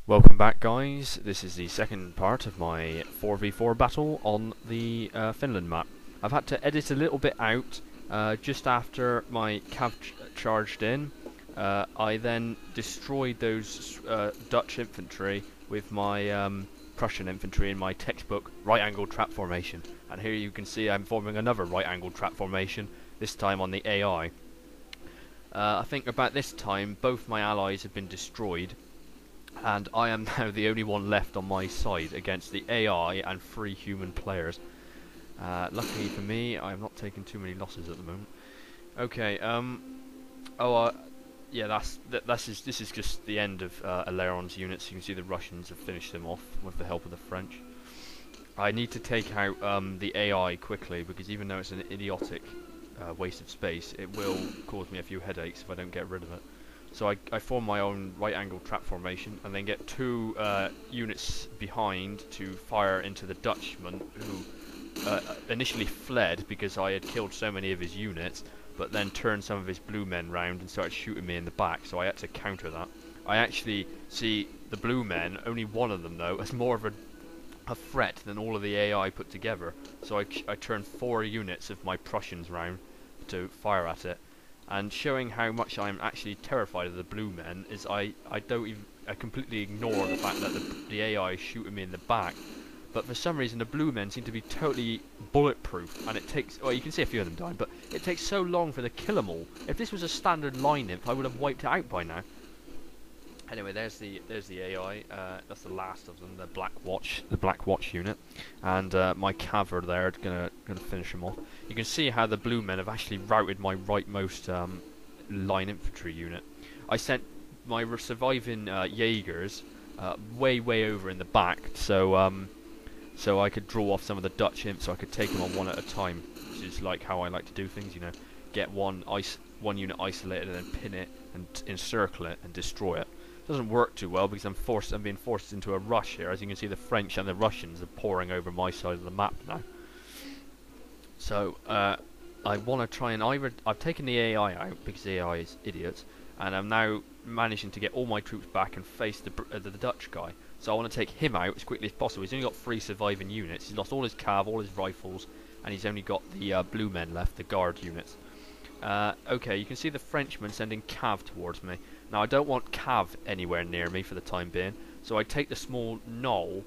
Welcome back, guys. This is the second part of my 4v4 battle on the Finland map. I've had to edit a little bit out just after my cav charged in. I then destroyed those Dutch infantry with my Prussian infantry in my textbook right-angled trap formation. And here you can see I'm forming another right-angled trap formation, this time on the AI. I think about this time both my allies have been destroyed, and I am now the only one left on my side against the AI and 3 human players. Luckily for me, I'm not taking too many losses at the moment. Okay, yeah, this is just the end of Aleron's units. You can see the Russians have finished them off with the help of the French. I need to take out the AI quickly, because even though it's an idiotic waste of space, it will cause me a few headaches if I don't get rid of it. So I form my own right-angled trap formation, and then get 2 units behind to fire into the Dutchman, who initially fled because I had killed so many of his units, but then turned some of his blue men round and started shooting me in the back, so I had to counter that. I actually see the blue men, only one of them though, as more of a threat than all of the AI put together, so I turned 4 units of my Prussians round to fire at it. And showing how much I'm actually terrified of the blue men is I completely ignore the fact that the AI is shooting me in the back. But for some reason the blue men seem to be totally bulletproof, and it takes, well, you can see a few of them dying, but it takes so long for the kill them all. If this was a standard line imp, I would have wiped it out by now. Anyway, there's the AI. That's the last of them, the Black Watch unit, and my cav are there gonna finish them off. You can see how the blue men have actually routed my rightmost line infantry unit. I sent my surviving Jaegers way over in the back, so so I could draw off some of the Dutch imps, so I could take them on one at a time, which is like how I like to do things. You know, get one unit isolated and then pin it and encircle it and destroy it. Doesn't work too well because I'm being forced into a rush here. As you can see, the French and the Russians are pouring over my side of the map now. So I want to try and I've taken the AI out because the AI is idiots, and I'm now managing to get all my troops back and face the Dutch guy. So I want to take him out as quickly as possible. He's only got 3 surviving units. He's lost all his cav, all his rifles, and he's only got the blue men left, the guard units. Okay, you can see the Frenchman sending cav towards me. Now I don't want cav anywhere near me for the time being, so I take the small knoll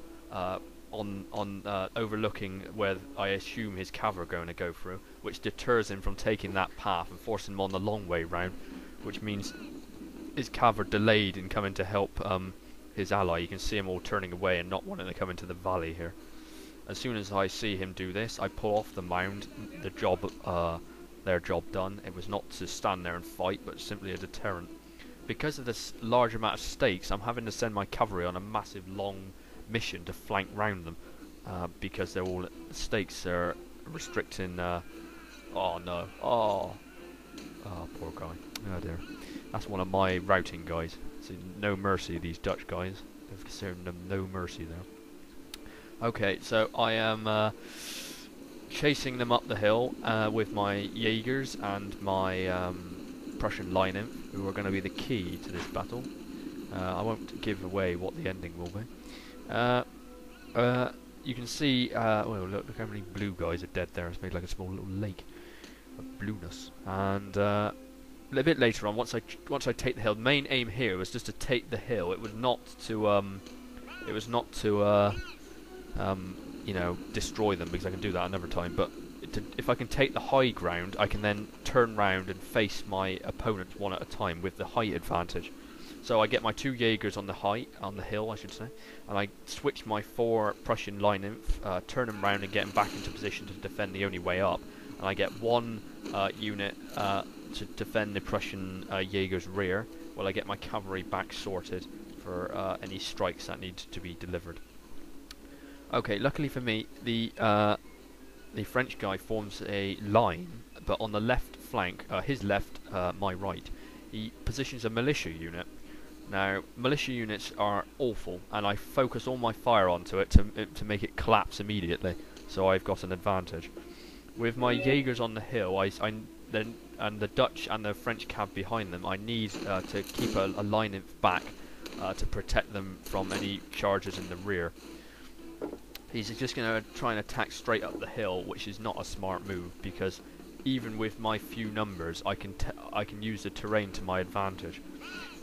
overlooking where I assume his cav are going to go through, which deters him from taking that path and forcing him on the long way round, which means his cav are delayed in coming to help his ally. You can see him all turning away and not wanting to come into the valley here. As soon as I see him do this, I pull off the mound. Their job done. It was not to stand there and fight, but simply a deterrent. Because of this large amount of stakes, I'm having to send my cavalry on a massive long mission to flank round them, because they're all stakes are restricting. Oh no! Oh, poor guy. Oh dear. That's one of my routing guys. So no mercy, these Dutch guys. They've shown them no mercy there. Okay, so I am chasing them up the hill with my Jaegers and my Prussian line imp, who are going to be the key to this battle. I won't give away what the ending will be. You can see, well, look how many blue guys are dead there. It's made like a small little lake of blueness. And a bit later on, once I take the hill, the main aim here was just to take the hill. It was not to you know, destroy them, because I can do that another time, but if I can take the high ground, I can then turn round and face my opponents one at a time with the height advantage. So I get my 2 Jaegers on the hill I should say, and I switch my 4 Prussian line inf, turn them round and get them back into position to defend the only way up, and I get 1 unit to defend the Prussian Jaeger's rear, while I get my cavalry back sorted for any strikes that need to be delivered. Okay, luckily for me, the French guy forms a line, but on the left flank, his left, my right, he positions a militia unit. Now, militia units are awful, and I focus all my fire onto it to make it collapse immediately, so I've got an advantage. With my Jaegers on the hill, and the Dutch and the French cav behind them, I need to keep a line back to protect them from any charges in the rear. He's just going to try and attack straight up the hill, which is not a smart move, because even with my few numbers, I can use the terrain to my advantage.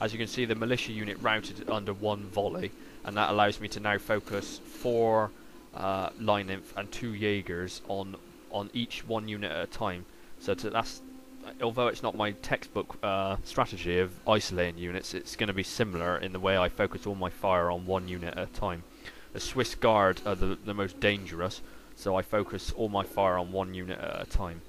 As you can see, the militia unit routed under one volley, and that allows me to now focus 4 line inf and 2 Jaegers on each one unit at a time. So that's, although it's not my textbook strategy of isolating units, it's going to be similar in the way I focus all my fire on one unit at a time. The Swiss Guard are the most dangerous, so I focus all my fire on one unit at a time.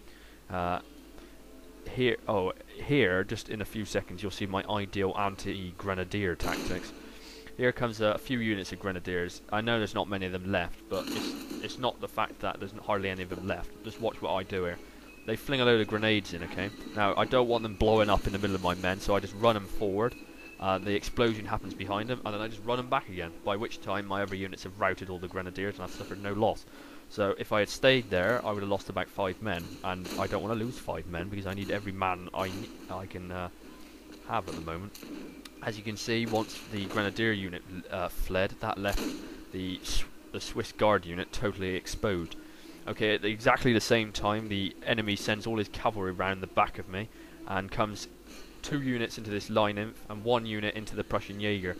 Here, just in a few seconds, you'll see my ideal anti-grenadier tactics. Here comes a few units of grenadiers. I know there's not many of them left, but it's not the fact that there's hardly any of them left. Just watch what I do here. They fling a load of grenades in, okay? Now, I don't want them blowing up in the middle of my men, so I just run them forward. The explosion happens behind them, and then I just run them back again, by which time my other units have routed all the grenadiers and I've suffered no loss. So if I had stayed there, I would have lost about 5 men, and I don't want to lose 5 men because I need every man I can have at the moment. As you can see, once the grenadier unit fled, that left the Swiss Guard unit totally exposed. Okay, at exactly the same time, the enemy sends all his cavalry round the back of me, and comes 2 units into this line inf and 1 unit into the Prussian Jaeger.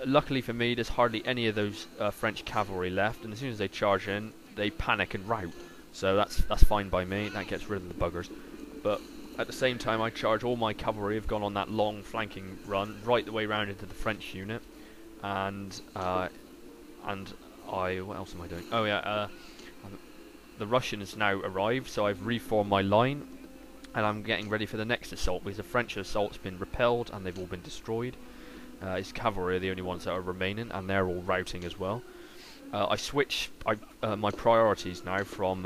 Luckily for me, there's hardly any of those French cavalry left, and as soon as they charge in, they panic and rout. So that's fine by me. That gets rid of the buggers. But at the same time, I charge all my cavalry. Have gone on that long flanking run right the way round into the French unit, and what else am I doing? Oh yeah, the Russians now arrived, so I've reformed my line, and I'm getting ready for the next assault because the French assault's been repelled and they've all been destroyed. His cavalry are the only ones that are remaining, and they're all routing as well. I switch my priorities now from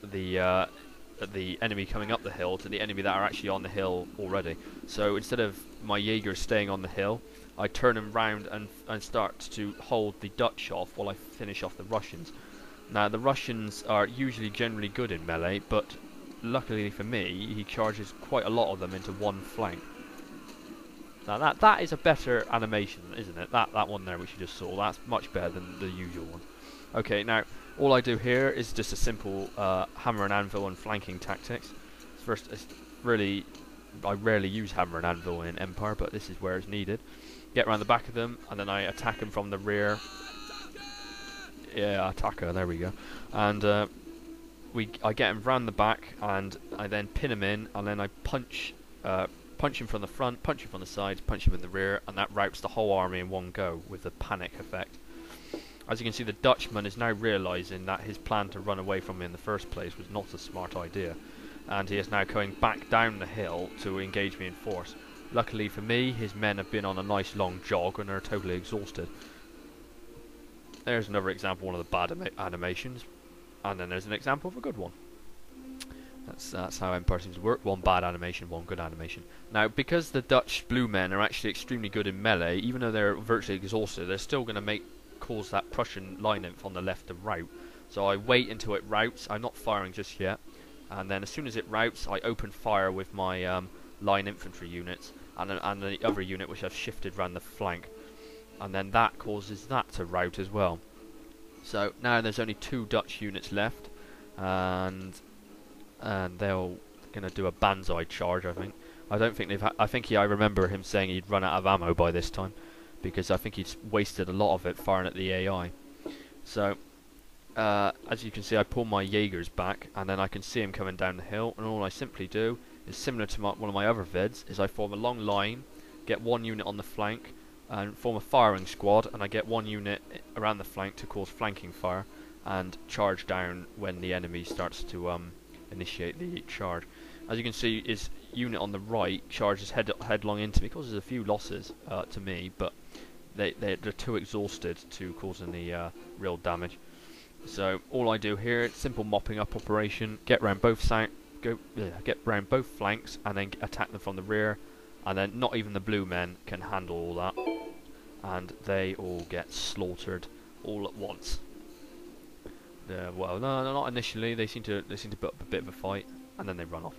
the enemy coming up the hill to the enemy that are actually on the hill already. So instead of my Jaegers staying on the hill, I turn them round and start to hold the Dutch off while I finish off the Russians. Now the Russians are usually generally good in melee, but luckily for me, he charges quite a lot of them into one flank. Now that is a better animation, isn't it? That one there which you just saw, that's much better than the usual one. Okay, now all I do here is just a simple hammer and anvil and flanking tactics. First, I rarely use hammer and anvil in Empire, but this is where it's needed. Get around the back of them, and then I attack them from the rear. Yeah, attacker, there we go. And I get him round the back, and I then pin him in, and then I punch him from the front, punch him from the sides, punch him in the rear, and that routs the whole army in one go with the panic effect. As you can see, the Dutchman is now realising that his plan to run away from me in the first place was not a smart idea, and he is now going back down the hill to engage me in force. Luckily for me, his men have been on a nice long jog and are totally exhausted. There's another example of one of the bad animations, and then there's an example of a good one. That's how Empire seems to work. One bad animation, one good animation. Now, because the Dutch blue men are actually extremely good in melee, even though they're virtually exhausted, they're still going to cause that Prussian line inf on the left to rout. So I wait until it routs. I'm not firing just yet, and then as soon as it routs, I open fire with my line infantry units and the other unit which I've shifted round the flank, and then that causes that to rout as well. So now there's only 2 Dutch units left, and they're going to do a banzai charge. I don't think they've. I remember him saying he'd run out of ammo by this time, because I think he's wasted a lot of it firing at the AI. So as you can see, I pull my Jaegers back, and then I can see him coming down the hill, and all I simply do is similar to one of my other vids, is I form a long line, get 1 unit on the flank, and form a firing squad, and I get 1 unit around the flank to cause flanking fire, and charge down when the enemy starts to initiate the charge. As you can see, his unit on the right charges headlong into me, causes a few losses to me, but they're too exhausted to cause any real damage. So all I do here, it's simple mopping up operation. Get round both flanks, and then attack them from the rear, and then not even the blue men can handle all that, and they all get slaughtered all at once. Well, no, not initially. They seem to put up a bit of a fight, and then they run off.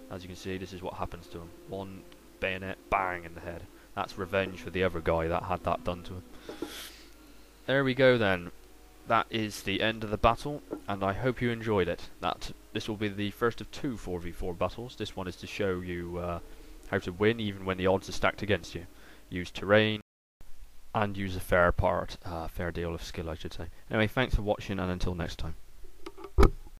As you can see, this is what happens to them. 1 bayonet, bang in the head. That's revenge for the other guy that had that done to him. There we go then. That is the end of the battle, and I hope you enjoyed it. This will be the first of 2 4v4 battles. This one is to show you how to win even when the odds are stacked against you. Use terrain, and use a fair deal of skill, I should say. Anyway, thanks for watching, and until next time.